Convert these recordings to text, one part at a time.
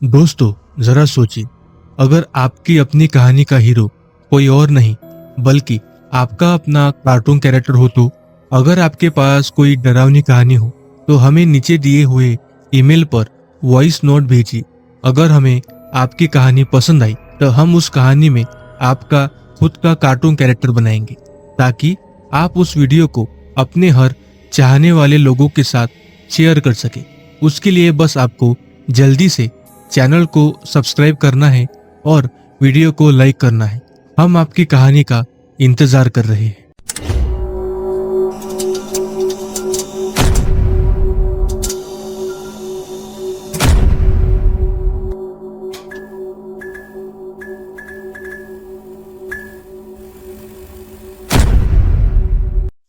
दोस्तों, जरा सोचिए, अगर आपकी अपनी कहानी का हीरो कोई और नहीं बल्कि आपका अपना कार्टून कैरेक्टर हो तो अगर आपके पास कोई डरावनी कहानी हो तो हमें नीचे दिए हुए ईमेल पर वॉइस नोट भेजिए। अगर हमें आपकी कहानी पसंद आई तो हम उस कहानी में आपका खुद का कार्टून कैरेक्टर बनाएंगे ताकि आप उस वीडियो को अपने हर चाहने वाले लोगों के साथ शेयर कर सके। उसके लिए बस आपको जल्दी से चैनल को सब्सक्राइब करना है और वीडियो को लाइक करना है। हम आपकी कहानी का इंतजार कर रहे हैं।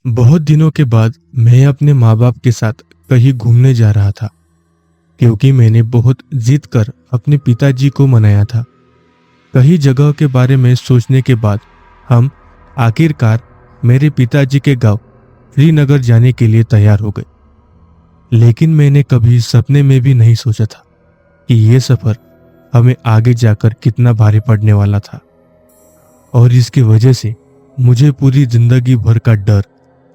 बहुत दिनों के बाद मैं अपने माँ बाप के साथ कहीं घूमने जा रहा था क्योंकि मैंने बहुत जिद कर अपने पिताजी को मनाया था। कई जगह के बारे में सोचने के बाद हम आखिरकार मेरे पिताजी के गांव श्रीनगर जाने के लिए तैयार हो गए। लेकिन मैंने कभी सपने में भी नहीं सोचा था कि यह सफर हमें आगे जाकर कितना भारी पड़ने वाला था और इसकी वजह से मुझे पूरी जिंदगी भर का डर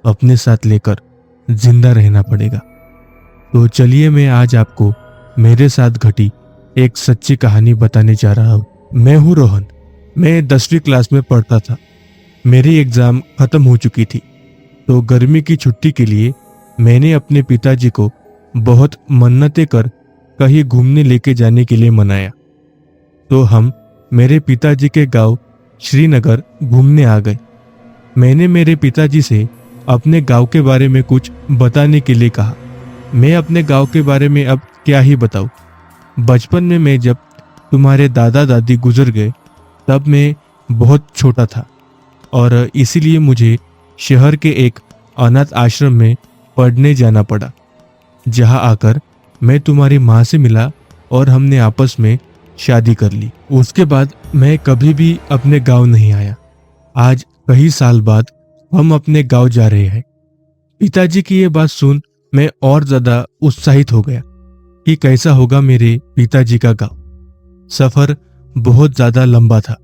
अपने साथ लेकर जिंदा रहना पड़ेगा। तो चलिए मैं आज आपको मेरे साथ घटी एक सच्ची कहानी बताने जा रहा हूँ। मैं हूँ रोहन। मैं 10वीं क्लास में पढ़ता था। मेरी एग्जाम खत्म हो चुकी थी तो गर्मी की छुट्टी के लिए मैंने अपने पिताजी को बहुत मन्नतें कर कहीं घूमने लेके जाने के लिए मनाया। तो हम मेरे पिताजी के गांव श्रीनगर घूमने आ गए। मैंने मेरे पिताजी से अपने गांव के बारे में कुछ बताने के लिए कहा। मैं अपने गांव के बारे में अब क्या ही बताऊं। बचपन में मैं जब तुम्हारे दादा दादी गुजर गए तब मैं बहुत छोटा था और इसीलिए मुझे शहर के एक अनाथ आश्रम में पढ़ने जाना पड़ा, जहां आकर मैं तुम्हारी माँ से मिला और हमने आपस में शादी कर ली। उसके बाद मैं कभी भी अपने गांव नहीं आया। आज कई साल बाद हम अपने गांव जा रहे हैं। पिताजी की ये बात सुन मैं और ज्यादा उत्साहित हो गया कि कैसा होगा मेरे पिताजी का गांव। सफर बहुत ज्यादा लंबा था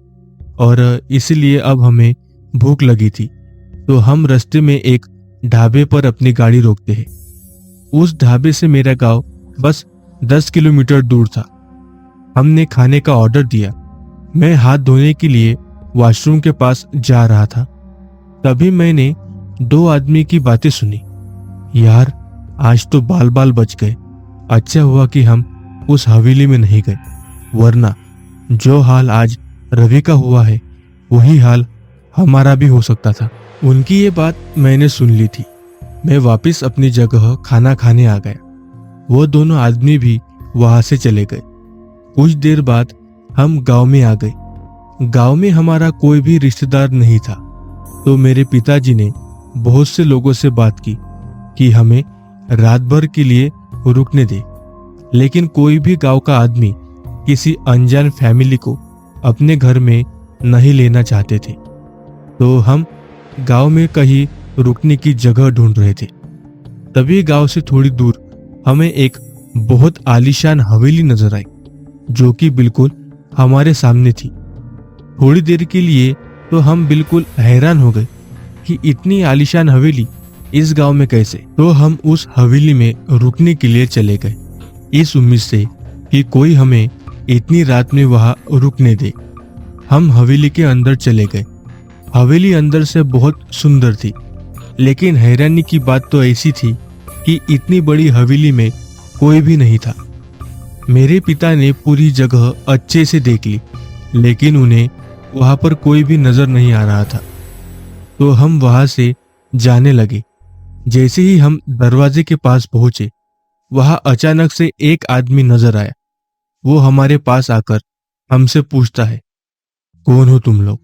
और इसीलिए अब हमें भूख लगी थी तो हम रास्ते में एक ढाबे पर अपनी गाड़ी रोकते हैं। उस ढाबे से मेरा गांव बस 10 किलोमीटर दूर था। हमने खाने का ऑर्डर दिया। मैं हाथ धोने के लिए वॉशरूम के पास जा रहा था तभी मैंने 2 आदमी की बातें सुनी। यार, आज तो बाल बाल बच गए। अच्छा हुआ कि हम उस हवेली में नहीं गए, वरना जो हाल आज रवि का हुआ है वही हाल हमारा भी हो सकता था। उनकी ये बात मैंने सुन ली थी। मैं वापस अपनी जगह खाना खाने आ गया। वो दोनों आदमी भी वहां से चले गए। कुछ देर बाद हम गांव में आ गए। गांव में हमारा कोई भी रिश्तेदार नहीं था तो मेरे पिताजी ने बहुत से लोगों से बात की कि हमें रात भर के लिए रुकने दे, लेकिन कोई भी गांव का आदमी किसी अनजान फैमिली को अपने घर में नहीं लेना चाहते थे। तो हम गांव में कहीं रुकने की जगह ढूंढ रहे थे। तभी गांव से थोड़ी दूर हमें एक बहुत आलीशान हवेली नजर आई जो कि बिल्कुल हमारे सामने थी। थोड़ी देर के लिए तो हम बिल्कुल हैरान हो गए कि इतनी आलीशान हवेली इस गांव में कैसे। तो हम उस हवेली में रुकने के लिए चले गए इस उम्मीद से कि कोई हमें इतनी रात में वहां रुकने दे। हम हवेली के अंदर चले गए। हवेली अंदर से बहुत सुंदर थी, लेकिन हैरानी की बात तो ऐसी थी कि इतनी बड़ी हवेली में कोई भी नहीं था। मेरे पिता ने पूरी जगह अच्छे से देख ली, लेकिन उन्हें वहां पर कोई भी नजर नहीं आ रहा था। तो हम वहां से जाने लगे। जैसे ही हम दरवाजे के पास पहुंचे, वहां अचानक से एक आदमी नजर आया। वो हमारे पास आकर हमसे पूछता है, कौन हो तुम लोग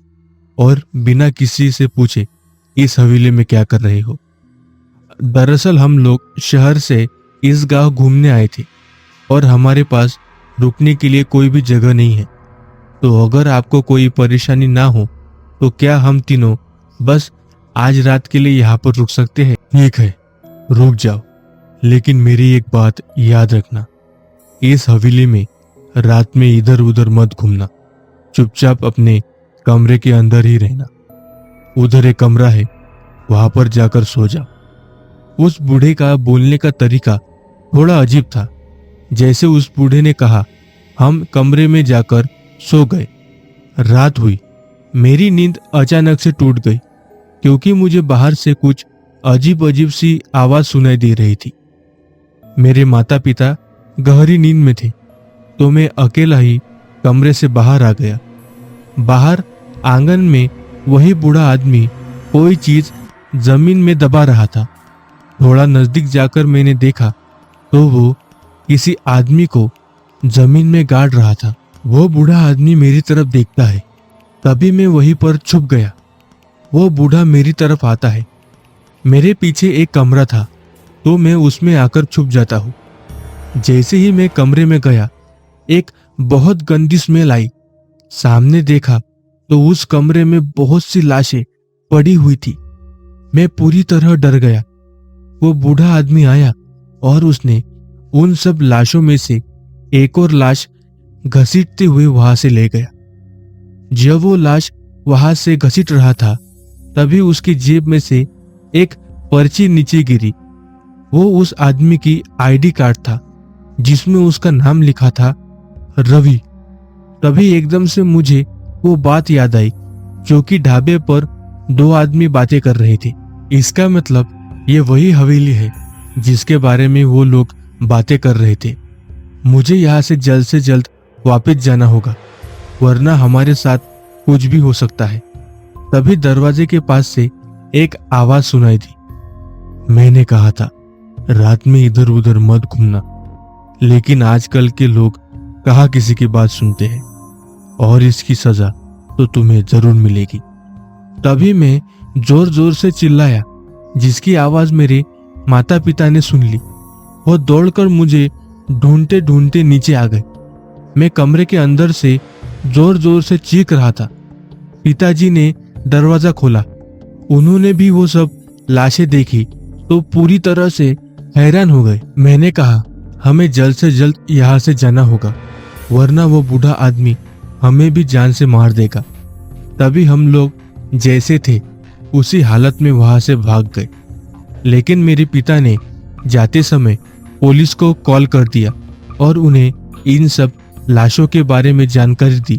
और बिना किसी से पूछे इस हवेली में क्या कर रहे हो। दरअसल हम लोग शहर से इस गांव घूमने आए थे और हमारे पास रुकने के लिए कोई भी जगह नहीं है। तो अगर आपको कोई परेशानी ना हो तो क्या हम तीनों बस आज रात के लिए यहाँ पर रुक सकते हैं। ठीक है, रुक जाओ, लेकिन मेरी एक बात याद रखना, इस हवेली में रात में इधर उधर मत घूमना, चुपचाप अपने कमरे के अंदर ही रहना। उधर एक कमरा है, वहां पर जाकर सो जा। उस बूढ़े का बोलने का तरीका थोड़ा अजीब था। जैसे उस बूढ़े ने कहा, हम कमरे में जाकर सो गए। रात हुई, मेरी नींद अचानक से टूट गई क्योंकि मुझे बाहर से कुछ अजीब अजीब सी आवाज सुनाई दे रही थी। मेरे माता पिता गहरी नींद में थे, तो मैं अकेला ही कमरे से बाहर आ गया। बाहर आंगन में वही बूढ़ा आदमी कोई चीज जमीन में दबा रहा था। थोड़ा नजदीक जाकर मैंने देखा तो वो किसी आदमी को जमीन में गाड़ रहा था। वो बूढ़ा आदमी मेरी तरफ देखता है, तभी मैं वहीं पर छुप गया। वो बूढ़ा मेरी तरफ आता है। मेरे पीछे एक कमरा था, तो मैं उसमें आकर छुप जाता हूँ। जैसे ही मैं कमरे में गया, एक बहुत गंदी स्मेल आई। सामने देखा तो उस कमरे में बहुत सी लाशें पड़ी हुई थी। मैं पूरी तरह डर गया। वो बूढ़ा आदमी आया और उसने उन सब लाशों में से एक और लाश घसीटते हुए वहां से ले गया। जब वो लाश वहां से घसीट रहा था, तभी उसकी जेब में से एक पर्ची नीचे गिरी। वो उस आदमी की आईडी कार्ड था, जिसमें उसका नाम लिखा था रवि। तभी एकदम से मुझे वो बात याद आई, जो कि ढाबे पर दो आदमी बातें कर रहे थे। इसका मतलब ये वही हवेली है जिसके बारे में वो लोग बातें कर रहे थे। मुझे यहाँ से जल्द वापस जाना होगा, वरना हमारे साथ कुछ भी हो सकता है। तभी दरवाजे के पास से एक आवाज सुनाई दी। मैंने कहा था रात में इधर उधर मत घूमना, लेकिन आजकल के लोग कहाँ किसी की बात सुनते हैं, और इसकी सजा तो तुम्हें जरूर मिलेगी। तभी मैं जोर जोर से चिल्लाया, जिसकी आवाज मेरे माता पिता ने सुन ली। वो दौड़कर मुझे ढूंढते ढूंढते नीचे आ गए। मैं कमरे के अंदर से जोर जोर से चीख रहा था। पिताजी ने दरवाजा खोला। उन्होंने भी वो सब लाशें देखी तो पूरी तरह से हैरान हो गए। मैंने कहा, हमें जल्द से जल्द यहाँ से जाना होगा, वरना वो बूढ़ा आदमी हमें भी जान से मार देगा। तभी हम लोग जैसे थे उसी हालत में वहां से भाग गए। लेकिन मेरे पिता ने जाते समय पुलिस को कॉल कर दिया और उन्हें इन सब लाशों के बारे में जानकारी दी।